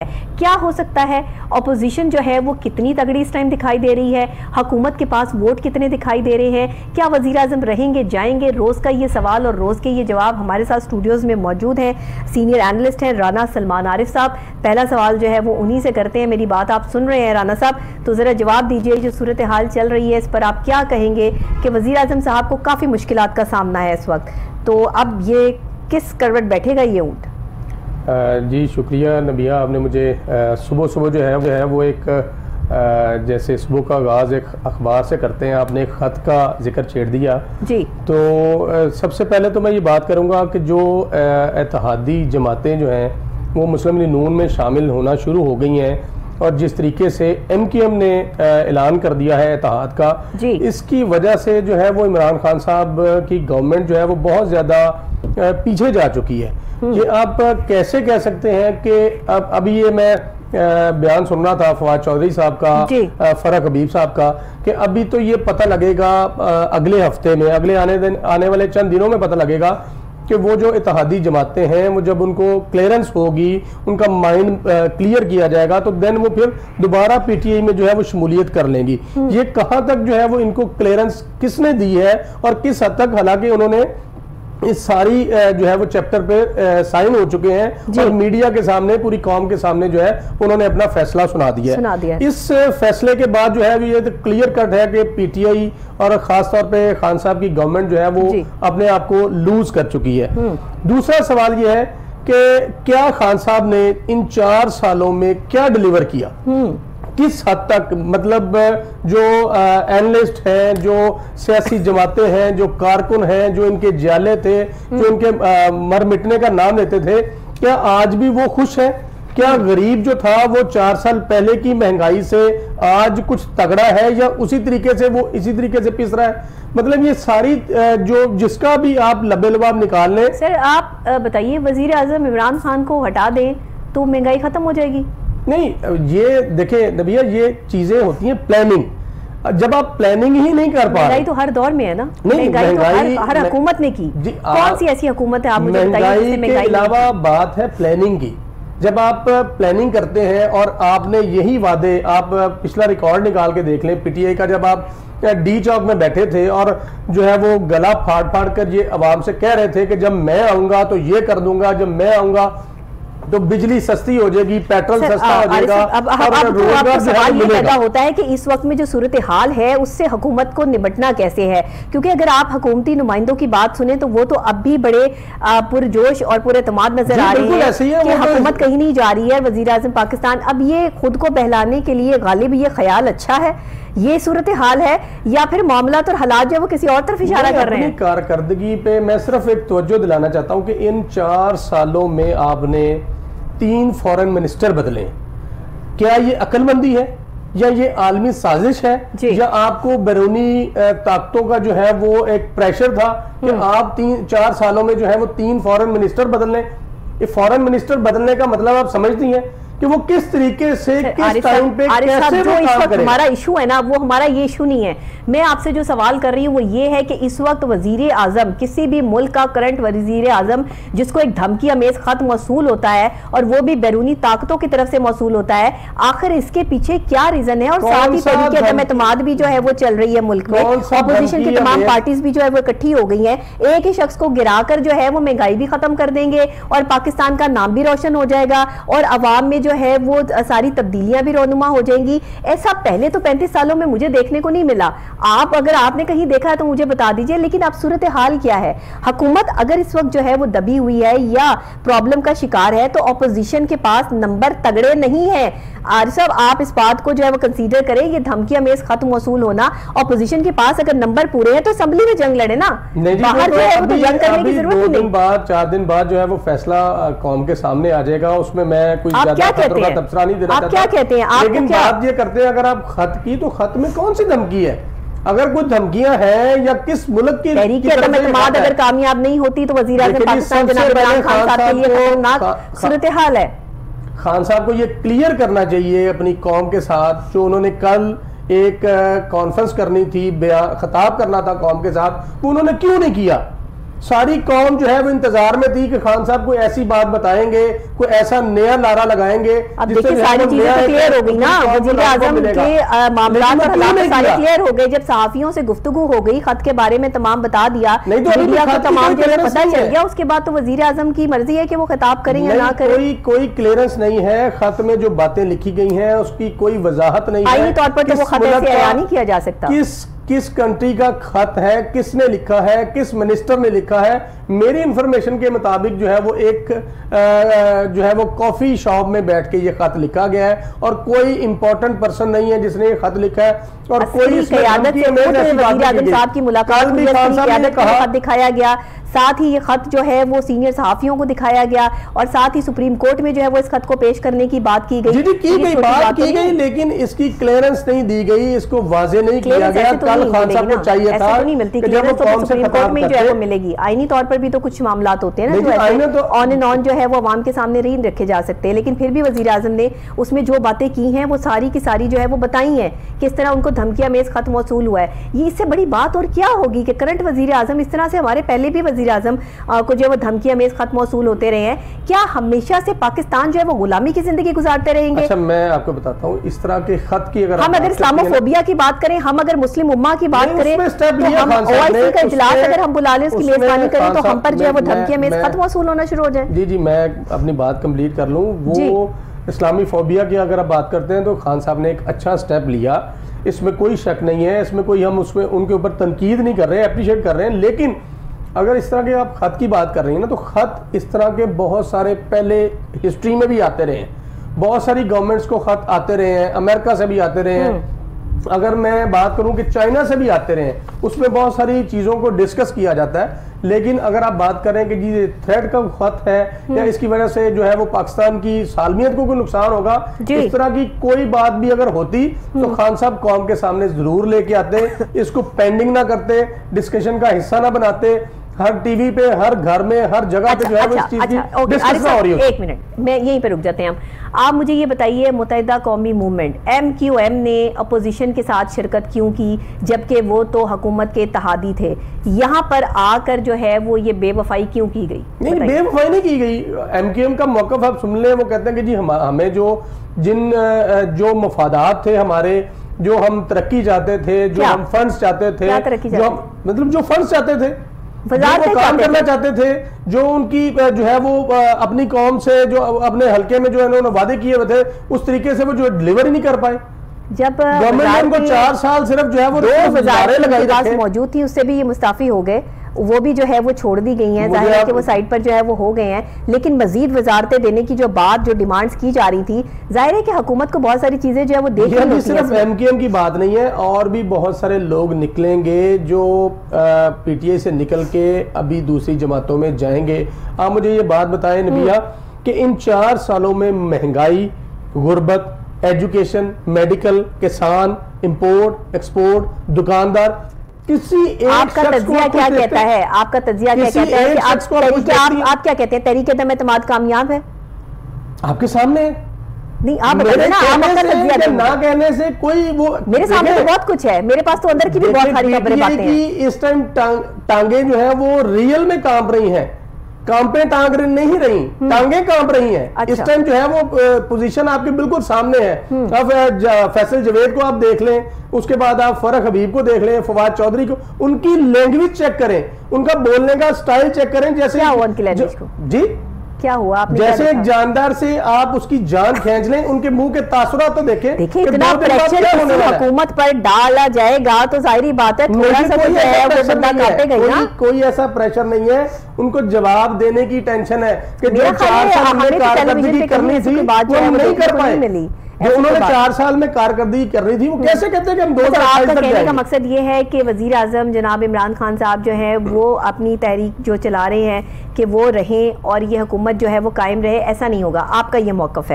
क्या हो सकता है, ऑपोजिशन जो है वो कितनी तगड़ी इस टाइम दिखाई दे रही है, हुकूमत के पास वोट कितने दिखाई दे रहे हैं, क्या वजीर आजम रहेंगे जाएंगे। रोज़ का ये सवाल और रोज़ के ये जवाब हमारे साथ स्टूडियोज़ में मौजूद हैं। सीनियर एनालिस्ट हैं राना सलमान आरिफ साहब। पहला सवाल जो है वो उन्हीं से करते हैं। मेरी बात आप सुन रहे हैं राना साहब, तो ज़रा जवाब दीजिए, जो सूरत हाल चल रही है इस पर आप क्या कहेंगे कि वजीर आजम साहब को काफ़ी मुश्किलात का सामना है इस वक्त, तो अब ये किस करवट बैठेगा ये ऊँट? जी शुक्रिया नबिया, आपने मुझे सुबह सुबह जो है वो एक जैसे सुबह का आगाज़ एक अखबार से करते हैं, आपने एक ख़त का जिक्र छेड़ दिया जी। तो सबसे पहले तो मैं ये बात करूँगा कि जो इत्तेहादी जमातें जो हैं वो मुस्लिम लीग नून में शामिल होना शुरू हो गई हैं, और जिस तरीके से MQM ने ऐलान कर दिया है इत्तेहाद का, इसकी वजह से जो है वो इमरान खान साहब की गवर्नमेंट जो है वो बहुत ज़्यादा पीछे जा चुकी है। ये आप कैसे कह सकते हैं कि अब अभी ये मैं बयान सुन रहा था फवाद चौधरी साहब का, फरक हबीब साहब का, कि अभी तो ये पता लगेगा अगले हफ्ते में, अगले आने वाले चंद दिनों में पता लगेगा कि वो जो इत्तेहादी जमातें हैं वो जब उनको क्लियरेंस होगी, उनका माइंड क्लियर किया जाएगा, तो देन वो फिर दोबारा PTI में जो है वो शमूलियत कर लेंगी। ये कहाँ तक जो है वो इनको क्लियरेंस किसने दी है और किस हद तक, हालांकि उन्होंने इस सारी जो है वो चैप्टर पे साइन हो चुके हैं और मीडिया के सामने, पूरी कौम के सामने जो है उन्होंने अपना फैसला सुना दिया। इस फैसले के बाद जो है ये तो क्लियर कट है कि PTI और खास तौर पे खान साहब की गवर्नमेंट जो है वो अपने आप को लूज कर चुकी है। दूसरा सवाल ये है कि क्या खान साहब ने इन 4 सालों में क्या डिलीवर किया, किस हद तक, मतलब जो एनालिस्ट हैं, जो सियासी जमातें हैं, जो कारकुन हैं, जो इनके जाले थे, जो इनके मर मिटने का नाम लेते थे, क्या आज भी वो खुश है? क्या गरीब जो था वो 4 साल पहले की महंगाई से आज कुछ तगड़ा है, या उसी तरीके से वो इसी तरीके से पिस रहा है? मतलब ये सारी जो जिसका भी आप लबे लबाब निकाल लें। सर आप बताइए, वजीर आजम इमरान खान को हटा दें तो महंगाई खत्म हो जाएगी? नहीं, ये देखें नबिया, ये चीजें होती हैं प्लानिंग। जब आप प्लानिंग ही नहीं कर पा रहे, महंगाई तो हर दौर में है ना, महंगाई तो हर हुकूमत ने की। कौन सी ऐसी हुकूमत है आप मुझे बताइए? महंगाई के अलावा बात है प्लानिंग की। जब आप प्लानिंग करते हैं और आपने यही वादे, आप पिछला रिकॉर्ड निकाल के देख लें PTI का, जब आप D चौक में बैठे थे और जो है वो गला फाड़ फाड़ कर ये आवाम से कह रहे थे कि जब मैं आऊंगा तो ये कर दूंगा, जब मैं आऊंगा तो बिजली सस्ती हो जाएगी, पेट्रोल सस्ता हो जाएगा। अब आपको सवाल ये पैदा होता है कि इस वक्त में जो सूरत हाल है उससे हुकूमत को निपटना कैसे है, क्योंकि अगर आप हुकूमती नुमाइंदों की बात सुने तो वो तो अब भी बड़े पुरजोश और पूरे एतमाद नजर आ रही है कि हुकूमत कहीं नहीं जा रही है। वजीर आजम पाकिस्तान अब ये खुद को बहलाने के लिए गालिब ये ख्याल अच्छा है, ये सूरत हाल है, या फिर मामला और हालात जो वो किसी और तरफ इशारा कर रहे हैं? कारकर्दगी पे मैं सिर्फ एक तवज्जो दिलाना चाहता हूँ कि इन 4 सालों में आपने 3 फॉरेन मिनिस्टर बदले। क्या ये अक्लमंदी है, या ये आलमी साजिश है, या आपको बैरूनी ताकतों का जो है वो एक प्रेशर था कि आप 3-4 सालों में जो है वो 3 फॉरेन मिनिस्टर बदल लें? ये फॉरेन मिनिस्टर बदलने का मतलब आप समझती हैं कि वो किस तरीके से, किस टाइम पे, कैसे जो इस वक्त हमारा इशू है ना, वो हमारा ये इशू नहीं है। मैं आपसे जो सवाल कर रही हूँ वो ये है कि इस वक्त वजीर आजम, किसी भी मुल्क का करंट वजीर आजम जिसको एक धमकी अमेज खत मौसूल होता है और वो भी बैरूनी ताकतों की तरफ से मौसूल होता है, आखिर इसके पीछे क्या रीजन है? और साथ ही तरीके अदम एतमाद भी जो है वो चल रही है मुल्क में, अपोजिशन की तमाम पार्टीज भी जो है वो इकट्ठी हो गई है, एक ही शख्स को गिरा कर जो है वो महंगाई भी खत्म कर देंगे और पाकिस्तान का नाम भी रोशन हो जाएगा और अवाम में जो है वो सारी तब्दीलियां भी रोनुमा हो जाएंगी। ऐसा पहले तो 35 सालों में मुझे देखने को नहीं मिला। आप अगर आपने कहीं देखा है तो मुझे बता दीजिए, लेकिन अब सूरत हाल क्या है? हुकूमत अगर इस वक्त जो है वो दबी हुई है या प्रॉब्लम का शिकार है तो ऑपोजिशन के पास नंबर तगड़े नहीं है। आरिफ साहब, आप इस बात को जो है वो कंसीडर करें, ये धमकी अमेज खत मौसूल होना, ऑपोजिशन के पास अगर नंबर पूरे हैं तो असेंबली में जंग लड़े ना, बाहर जो है वो तो जंग करने की जरूरत नहीं। 2 दिन बाद, 4 दिन बाद जो है वो फैसला कौम के सामने आ जाएगा, उसमें मैं कोई ज्यादा तबसरा नहीं देना चाहता। आप क्या कहते हैं? लेकिन बात ये करते हैं, अगर आप खत की, तो खत में कौन सी धमकी है? अगर कुछ धमकियां हैं या किस मुल्क की तहरीक-ए-एतमाद अगर कामयाब नहीं होती तो वजीर आज़म पाकिस्तान जनाब इमरान खान साहब के लिए खतरनाक सूरत हाल है। खान साहब को ये क्लियर करना चाहिए अपनी कौम के साथ, जो उन्होंने कल एक कॉन्फ्रेंस करनी थी, खिताब करना था कौम के साथ, वो उन्होंने क्यों नहीं किया? सारी कौम जो है वो इंतजार में थी कि खान साहब कोई ऐसी बात बताएंगे कोई ऐसा नया नारा लगाएंगे। अब देखिए सारी चीजें तो क्लियर हो गई ना, वज़ीर आज़म के मामला सारे क्लियर हो गए। जब सहाफियों से गुफ्तगू हो गई, खत के बारे में तमाम बता दिया, मीडिया को तमाम चीजें पता चल गया, उसके बाद तो वज़ीर आज़म की मर्जी है कि वो खिताब करें या ना करें। कोई क्लियरेंस नहीं है, खत में जो बातें लिखी गई हैं उसकी कोई वजाहत नहीं है। आईनी तौर पर तो वो खत ऐसे अयान नहीं किया जा सकता। किस कंट्री का खत है, किसने लिखा है, किस मिनिस्टर ने लिखा है? मेरी इंफॉर्मेशन के मुताबिक जो है वो एक जो है वो कॉफी शॉप में बैठ के ये खत लिखा गया है और कोई इंपॉर्टेंट पर्सन नहीं है जिसने ये खत लिखा है और कोई साहब की मुलाकात खत दिखाया गया, साथ ही ये खत जो है वो सीनियर सहाफियों को दिखाया गया और साथ ही सुप्रीम कोर्ट में जो है वो इस खत को पेश करने की बात की गई। बात की गई, लेकिन इसकी क्लियरेंस नहीं दी गई, इसको वाजे नहीं किया गया। कल खान साहब को चाहिए था, नहीं मिलती सुप्रीम कोर्ट में जो है वो मिलेगी। आईनी तौर पर भी तो कुछ मामला होते हैं ना जो ऑन एंड ऑन जो है वो अवाम के सामने नहीं रखे जा सकते, लेकिन फिर भी वज़ीर आज़म ने उसमें जो बातें की हैं वो सारी की सारी जो है वो बताई हैं, किस तरह उनको धमकियां मेज खत मौसूल हुआ है। ये इससे बड़ी बात और क्या होगी कि करंट वज़ीर आज़म इस तरह से, हमारे पहले भी वज़ीर आज़म को जो वो धमकियां मेज खत मौसूल होते रहे हैं, क्या हमेशा से पाकिस्तान जो है वो गुलामी की जिंदगी गुजारते रहेंगे? अच्छा, मैं आपको बताता हूँ, इस तरह के खत की अगर हम अगर इस्लामोफोबिया की बात करें, हम अगर मुस्लिम उम्मा की बात करें, तो हम OIC का इजलास अगर हम बुला लें, उसकी मेजबानी करें, तो हम पर जो है वो धमकियां मेज खत मौसूल होना शुरू हो जाए। जी, मैं अपनी बात कंप्लीट कर लूँ। वो इस्लामी फोबिया की अगर आप बात करते हैं तो खान साहब ने एक अच्छा स्टेप लिया, इसमें कोई शक नहीं है, इसमें कोई हम उसमें उनके ऊपर तनकीद नहीं कर रहे हैं, अप्रिशिएट कर रहे हैं। लेकिन अगर इस तरह के आप खत की बात कर रही हैं ना, तो खत इस तरह के बहुत सारे पहले हिस्ट्री में भी आते रहे हैं, बहुत सारी गवर्नमेंट्स को खत आते रहे हैं, अमेरिका से भी आते रहे हैं, अगर मैं बात करूं कि चाइना से भी आते रहे, उसमें बहुत सारी चीज़ों को डिस्कस किया जाता है। लेकिन अगर आप बात करें कि जी थ्रेट का खत है या इसकी वजह से जो है वो पाकिस्तान की सालमियत को कोई नुकसान होगा, इस तरह की कोई बात भी अगर होती तो खान साहब कौम के सामने जरूर लेके आते, इसको पेंडिंग ना करते, डिस्कशन का हिस्सा ना बनाते। हर टीवी पे, हर घर में, हर जगह पे जो है इस चीज की डिस्कशन हो रही है। एक मिनट, मैं यहीं पे रुक जाते हैं हम। आप मुझे ये बताइए, मुत्तहिदा कौमी मूवमेंट MQM ने अपोजिशन के साथ शिरकत क्यों की, जबकि वो तो हुकूमत के इत्तेहादी थे? यहाँ पर आकर जो है वो ये बेवफाई क्यों की गई? नहीं, बेवफाई नहीं की गई। MQM का मौक़िफ़ आप सुन लें, वो कहते हैं कि जी हमें जो मफादात थे हमारे, जो हम तरक्की चाहते थे, जो हम फंड्स चाहते थे, जो फंड्स चाहते थे, वो काम करना चाहते थे, जो उनकी जो है वो अपनी कौम से, जो अपने हल्के में जो है उन्होंने वादे किए हुए थे, उस तरीके से वो जो डिलीवर ही नहीं कर पाए। जब गवर्नमेंट ने उनको 4 साल सिर्फ जो है वो 2000 लगाई मौजूद थी, उससे भी ये मुस्ताफी हो गए, वो भी जो है वो छोड़ दी गई हैं, जाहिर है कि वो साइड पर जो है वो हो गए हैं। लेकिन मजीद वजारतें देने की जो बात, जो डिमांड्स की जा रही थी, जाहिर है कि हुकूमत को बहुत सारी चीजें जो है वो देखनी होती हैं। सिर्फ MQM की बात नहीं है, और भी बहुत सारे लोग निकलेंगे जो PTI से निकल के अभी दूसरी जमातों में जाएंगे। आप मुझे ये बात बताएं नबिया कि इन 4 सालों में महंगाई, गुर्बत, एजुकेशन, मेडिकल, किसान, इंपोर्ट एक्सपोर्ट, दुकानदार, किसी एक आपका तज्जिया क्या कहता है? आपका तज्जिया क्या कहता है? आप क्या कहते हैं, तहरीक-ए-एतमाद कामयाब है? आपके सामने नहीं, आप बताइए ना, आप अपना तज्जिया दें। ना कहने से कोई वो मेरे सामने तो बहुत कुछ है, मेरे पास तो अंदर की भी बहुत सारी खबरें बातें हैं। इस टाइम टांगे जो है वो रियल में कांप रही हैं, कांपे टांग नहीं रही, टांगे कांप रही हैं। अच्छा। इस टाइम जो है वो पोजीशन आपके बिल्कुल सामने है। अब फैसल जवेद को आप देख लें, उसके बाद आप फरक हबीब को देख लें, फवाद चौधरी को, उनकी लैंग्वेज चेक करें, उनका बोलने का स्टाइल चेक करें। जैसे क्या हुआ उनकी लैंग्वेज को? जी क्या हुआ? आपने जैसे एक जानदार से आप उसकी जान खींच लें, उनके मुंह के तासुरात तो देखें। देखिए, इतना प्रेशर हुकूमत पर डाला जाएगा तो जाहिर बात है थोड़ा सा कुछ है वो बंदा काटेगा ना। कोई ऐसा प्रेशर नहीं है, उनको जवाब देने की टेंशन है कि जो 4 साल में कारकर्दगी करनी थी वो नहीं कर पाए। जो उन्होंने 4 साल में कारकर्दगी कर रही थी वो कैसे कहते हैं कि हम 2028 तक कहने का मकसद ये है कि वजीर आजम जनाब इमरान खान साहब जो है वो अपनी तहरीक जो चला रहे हैं कि वो रहें और ये हुकूमत जो है वो कायम रहे, ऐसा नहीं होगा। आपका ये मौक़िफ़ है?